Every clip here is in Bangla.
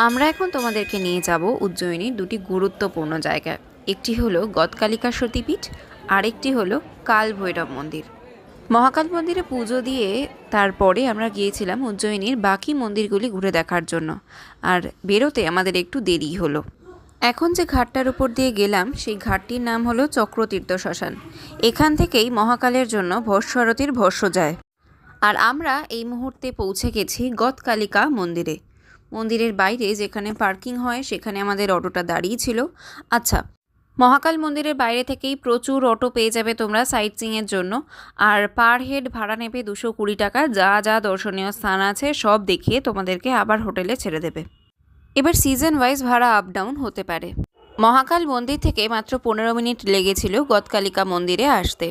আমরা এখন তোমাদেরকে নিয়ে যাব উজ্জয়িনীর দুটি গুরুত্বপূর্ণ জায়গায়। একটি হলো গদকালিকা সতীপীঠ, আরেকটি হলো কাল ভৈরব মন্দির। মহাকাল মন্দিরে পুজো দিয়ে তারপরে আমরা গিয়েছিলাম উজ্জয়িনীর বাকি মন্দিরগুলি ঘুরে দেখার জন্য, আর বেরোতে আমাদের একটু দেরি হলো। এখন যে ঘাটটার উপর দিয়ে গেলাম সেই ঘাটটির নাম হলো চক্রতীর্থ শ্মশান। এখান থেকেই মহাকালের জন্য ভস্মারতির ভস্য যায়। আর আমরা এই মুহূর্তে পৌঁছে গেছি গদকালিকা মন্দিরে। মন্দিরের বাইরে যেখানে পার্কিং হয় সেখানে আমাদের অটোটা দাঁড়িয়ে ছিল। আচ্ছা, মহাকাল মন্দিরের বাইরে থেকেই প্রচুর অটো পেয়ে যাবে তোমরা সাইট সিইংয়ের জন্য। আর পার হেড ভাড়া নেবে 220 টাকা। যা যা দর্শনীয় স্থান আছে সব দেখিয়ে তোমাদেরকে আবার হোটেলে ছেড়ে দেবে। এবার সিজন ওয়াইজ ভাড়া আপ ডাউন হতে পারে। মহাকাল মন্দির থেকে মাত্র 15 মিনিট লেগেছিল গদকালিকা মন্দিরে আসতে।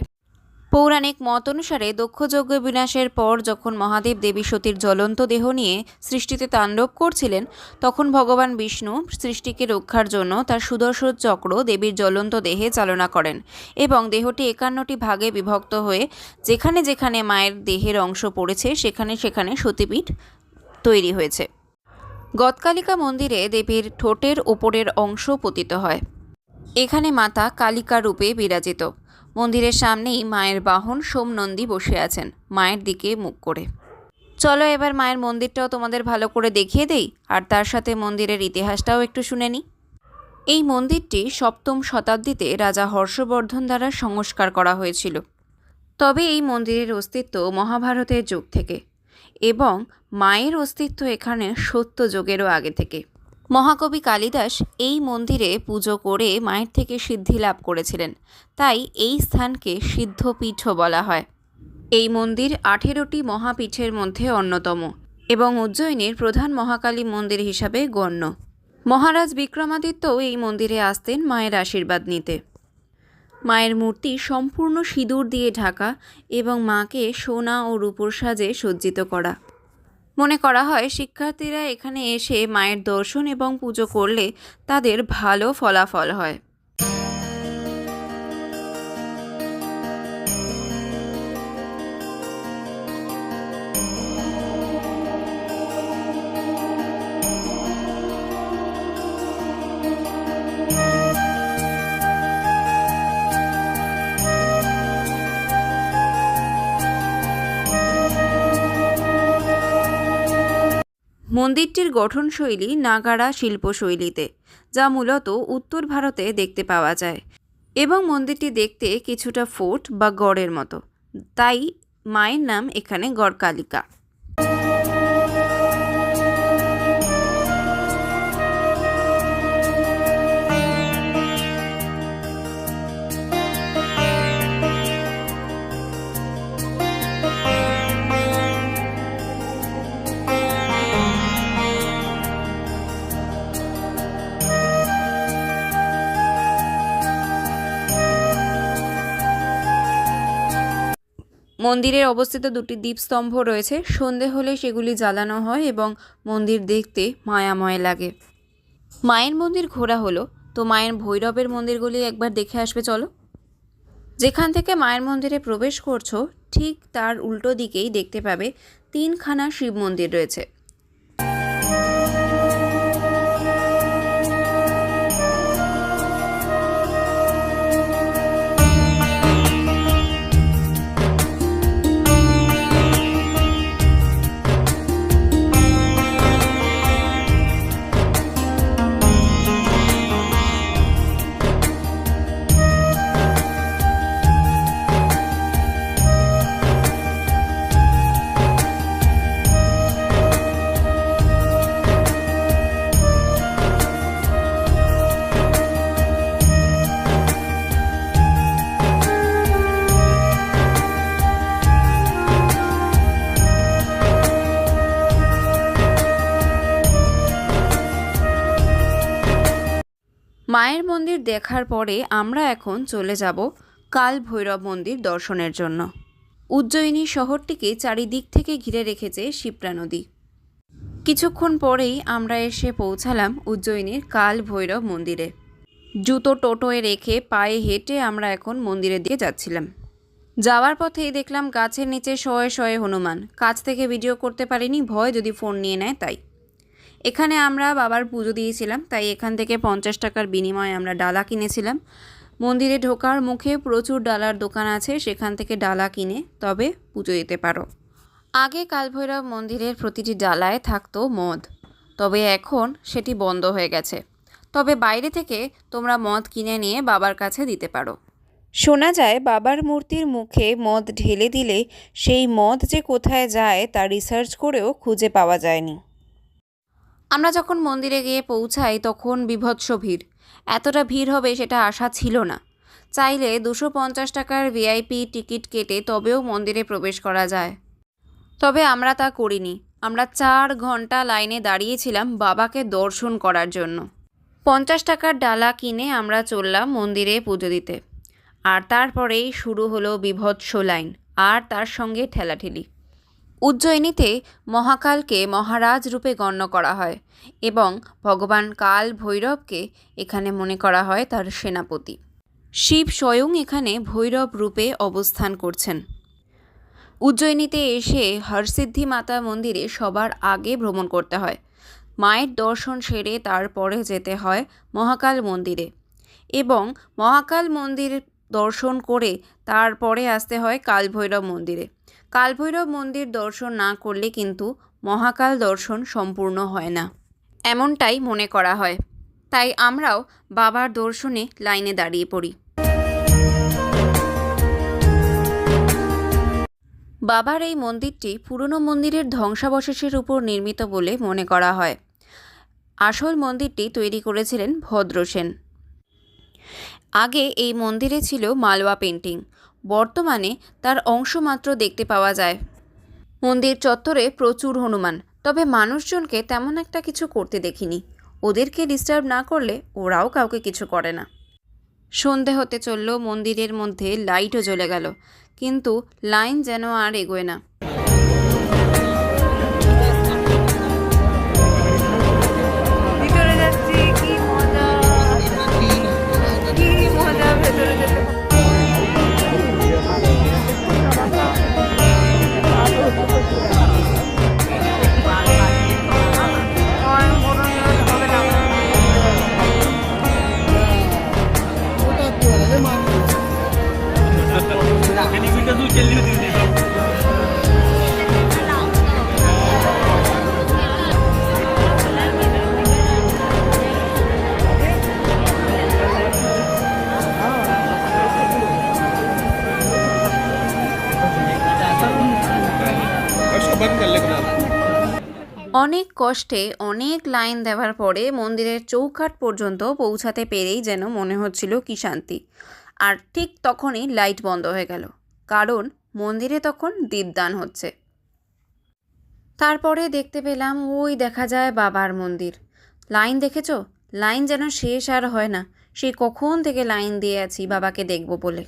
পৌরাণিক মত অনুসারে দক্ষযজ্ঞ বিনাশের পর যখন মহাদেব দেবী সতীর জ্বলন্ত দেহ নিয়ে সৃষ্টিতে তাণ্ডব করছিলেন, তখন ভগবান বিষ্ণু সৃষ্টিকে রক্ষার জন্য তার সুদর্শন চক্র দেবীর জ্বলন্ত দেহে চালনা করেন এবং দেহটি 51টি ভাগে বিভক্ত হয়ে যেখানে যেখানে মায়ের দেহের অংশ পড়েছে সেখানে সেখানে সতীপীঠ তৈরি হয়েছে। গদকালিকা মন্দিরে দেবীর ঠোঁটের ওপরের অংশ পতিত হয়। এখানে মাতা কালিকা রূপে বিরাজিত। মন্দিরের সামনেই মায়ের বাহন সোমনন্দী বসে আছেন মায়ের দিকে মুখ করে। চলো এবার মায়ের মন্দিরটাও তোমাদের ভালো করে দেখিয়ে দেই, আর তার সাথে মন্দিরের ইতিহাসটাও একটু শুনে নিই। এই মন্দিরটি 7ম শতাব্দীতে রাজা হর্ষবর্ধন দ্বারা সংস্কার করা হয়েছিল। তবে এই মন্দিরের অস্তিত্ব মহাভারতের যুগ থেকে, এবং মায়ের অস্তিত্ব এখানে সত্যযুগেরও আগে থেকে। মহাকবি কালিদাস এই মন্দিরে পুজো করে মায়ের থেকে সিদ্ধি লাভ করেছিলেন, তাই এই স্থানকে সিদ্ধপীঠও বলা হয়। এই মন্দির 18টি মহাপীঠের মধ্যে অন্যতম এবং উজ্জয়িনীর প্রধান মহাকালী মন্দির হিসাবে গণ্য। মহারাজ বিক্রমাদিত্যও এই মন্দিরে আসতেন মায়ের আশীর্বাদ নিতে। মায়ের মূর্তি সম্পূর্ণ সিঁদুর দিয়ে ঢাকা এবং মাকে সোনা ও রূপোর সাজে সজ্জিত করা। মনে করা হয় শিক্ষার্থীরা এখানে এসে মায়ের দর্শন এবং পুজো করলে তাদের ভালো ফলাফল হয়। মন্দিরটির গঠনশৈলী নাগারা শিল্পশৈলীতে, যা মূলত উত্তর ভারতে দেখতে পাওয়া যায়, এবং মন্দিরটি দেখতে কিছুটা ফোর্ট বা গড়ের মতো, তাই মায়ের নাম এখানে গড়কালিকা। মন্দিরের অবস্থিত দুটি দীপস্তম্ভ রয়েছে। সন্ধে হলে সেগুলি জ্বালানো হয় এবং মন্দির দেখতে মায়াময় লাগে। মায়ের মন্দির ঘোরা হলো, তো মায়ের ভৈরবের মন্দিরগুলি একবার দেখে আসবে চলো। যেখান থেকে মায়ের মন্দিরে প্রবেশ করছো ঠিক তার উল্টো দিকেই দেখতে পাবে 3খানা শিব মন্দির রয়েছে। মায়ের মন্দির দেখার পরে আমরা এখন চলে যাব কাল ভৈরব মন্দির দর্শনের জন্য। উজ্জয়িনী শহরটিকে চারিদিক থেকে ঘিরে রেখেছে শিপ্রা নদী। কিছুক্ষণ পরেই আমরা এসে পৌঁছালাম উজ্জয়িনীর কাল ভৈরব মন্দিরে। জুতো টোটোয় রেখে পায়ে হেঁটে আমরা এখন মন্দিরের দিকে যাচ্ছিলাম। যাওয়ার পথেই দেখলাম গাছের নিচে শয়ে শয়ে হনুমান। কাছ থেকে ভিডিও করতে পারিনি, ভয় যদি ফোন নিয়ে নেয় তাই। এখানে আমরা বাবার পুজো দিয়েছিলাম, তাই এখান থেকে 50 টাকার বিনিময়ে আমরা ডালা কিনেছিলাম। মন্দিরে ঢোকার মুখে প্রচুর ডালার দোকান আছে, সেখান থেকে ডালা কিনে তবে পুজো দিতে পারো। আগে কালভৈরব মন্দিরের প্রতিটি ডালায় থাকতো মদ, তবে এখন সেটি বন্ধ হয়ে গেছে। তবে বাইরে থেকে তোমরা মদ কিনে নিয়ে বাবার কাছে দিতে পারো। শোনা যায় বাবার মূর্তির মুখে মদ ঢেলে দিলে সেই মদ যে কোথায় যায় তা রিসার্চ করেও খুঁজে পাওয়া যায়নি। আমরা যখন মন্দিরে গিয়ে পৌঁছাই তখন বীভৎস ভিড়। এতটা ভিড় হবে সেটা আশা ছিল না। চাইলে 250 টাকার ভিআইপি টিকিট কেটে তবেও মন্দিরে প্রবেশ করা যায়, তবে আমরা তা করিনি। আমরা 4 ঘন্টা লাইনে দাঁড়িয়েছিলাম বাবাকে দর্শন করার জন্য। 50 টাকার ডালা কিনে আমরা চললাম মন্দিরে পুজো দিতে। আর তারপরেই শুরু হলো বীভৎস লাইন আর তার সঙ্গে ঠেলাঠেলি। উজ্জয়িনীতে মহাকালকে মহারাজ রূপে গণ্য করা হয় এবং ভগবান কাল ভৈরবকে এখানে মনে করা হয় তার সেনাপতি। শিব স্বয়ং এখানে ভৈরব রূপে অবস্থান করছেন। উজ্জয়িনীতে এসে হরসিদ্ধি মাতা মন্দিরে সবার আগে ভ্রমণ করতে হয়। মায়ের দর্শন সেরে তারপরে যেতে হয় মহাকাল মন্দিরে এবং মহাকাল মন্দির দর্শন করে তারপরে আসতে হয় কালভৈরব মন্দিরে। কালভৈরব মন্দির দর্শন না করলে কিন্তু মহাকাল দর্শন সম্পূর্ণ হয় না, এমনটাই মনে করা হয়। তাই আমরাও বাবার দর্শনে লাইনে দাঁড়িয়ে পড়ি। বাবার এই মন্দিরটি পুরনো মন্দিরের ধ্বংসাবশেষের উপর নির্মিত বলে মনে করা হয়। আসল মন্দিরটি তৈরি করেছিলেন ভদ্রসেন। আগে এই মন্দিরে ছিল মালওয়া পেন্টিং, বর্তমানে তার অংশমাত্র দেখতে পাওয়া যায়। মন্দির চত্বরে প্রচুর হনুমান, তবে মানুষজনকে তেমন একটা কিছু করতে দেখিনি। ওদেরকে ডিস্টার্ব না করলে ওরাও কাউকে কিছু করে না। সন্ধে হতে চলল, মন্দিরের মধ্যে লাইটও জ্বলে গেল, কিন্তু লাইন যেন আর এগোয় না। ভিতরে যাচ্ছি, কি মজা, কি মজা ভেতরে যেতে। অনেক কষ্টে অনেক লাইন দেওয়ার পরে মন্দিরের চৌকাঠ পর্যন্ত পৌঁছাতে পেরেই যেন মনে হচ্ছিল কি শান্তি। আর ঠিক তখনই লাইট বন্ধ হয়ে গেল, কারণ মন্দিরে তখন দীপদান হচ্ছে। তারপরে দেখতে পেলাম ওই দেখা যায় বাবার মন্দির। লাইন দেখেছো? লাইন যেন শেষ আর হয় না। সেই কখন থেকে লাইন দিয়ে আছি বাবাকে দেখব বলে।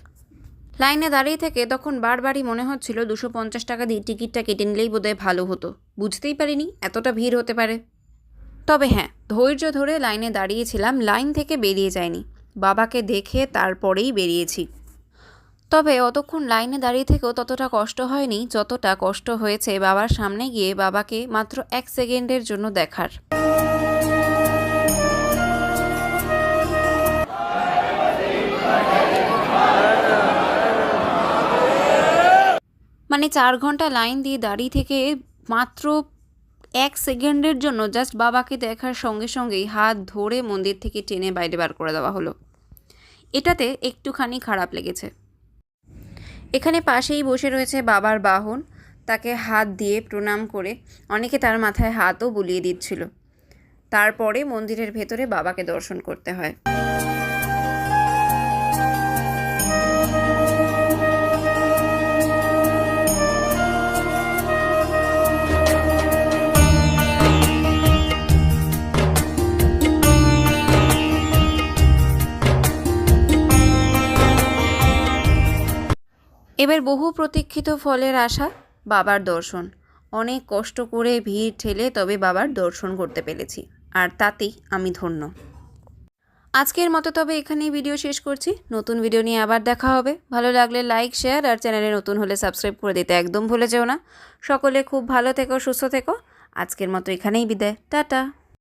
লাইনে দাঁড়িয়ে থেকে তখন বারবারই মনে হচ্ছিল 250 টাকা দিয়ে টিকিটটা কেটে নিলেই বোধহয় ভালো হতো। বুঝতেই পারিনি এতটা ভিড় হতে পারে। তবে হ্যাঁ, ধৈর্য ধরে লাইনে দাঁড়িয়েছিলাম, লাইন থেকে বেরিয়ে যায়নি। বাবাকে দেখে তারপরেই বেরিয়েছি। তবে অতক্ষণ লাইনে দাঁড়িয়ে থেকেও ততটা কষ্ট হয়নি যতটা কষ্ট হয়েছে বাবার সামনে গিয়ে বাবাকে মাত্র 1 সেকেন্ডের জন্য দেখার। মানে 4 ঘন্টা লাইন দিয়ে দাঁড়িয়ে থেকে মাত্র 1 সেকেন্ডের জন্য জাস্ট বাবাকে দেখার সঙ্গে সঙ্গেই হাত ধরে মন্দির থেকে টেনে বাইরে বার করে দেওয়া হলো। এটাতে একটুখানি খারাপ লেগেছে। এখানে পাশেই বসে রয়েছে বাবার বাহন, তাকে হাত দিয়ে প্রণাম করে অনেকে তার মাথায় হাতও বুলিয়ে দিচ্ছিল। তারপরে মন্দিরের ভেতরে বাবাকে দর্শন করতে হয়। এবার বহু প্রতীক্ষিত ফলের আশা, বাবার দর্শন। অনেক কষ্ট করে ভিড় ঠেলে তবে বাবার দর্শন করতে পেরেছি, আর তাতেই আমি ধন্য। আজকের মতো তবে এখানেই ভিডিও শেষ করছি। নতুন ভিডিও নিয়ে আবার দেখা হবে। ভালো লাগলে লাইক, শেয়ার আর চ্যানেলে নতুন হলে সাবস্ক্রাইব করে দিতে একদম ভুলে যেও না। সকলে খুব ভালো থেকো, সুস্থ থেকো। আজকের মতো এখানেই বিদায়, টাটা।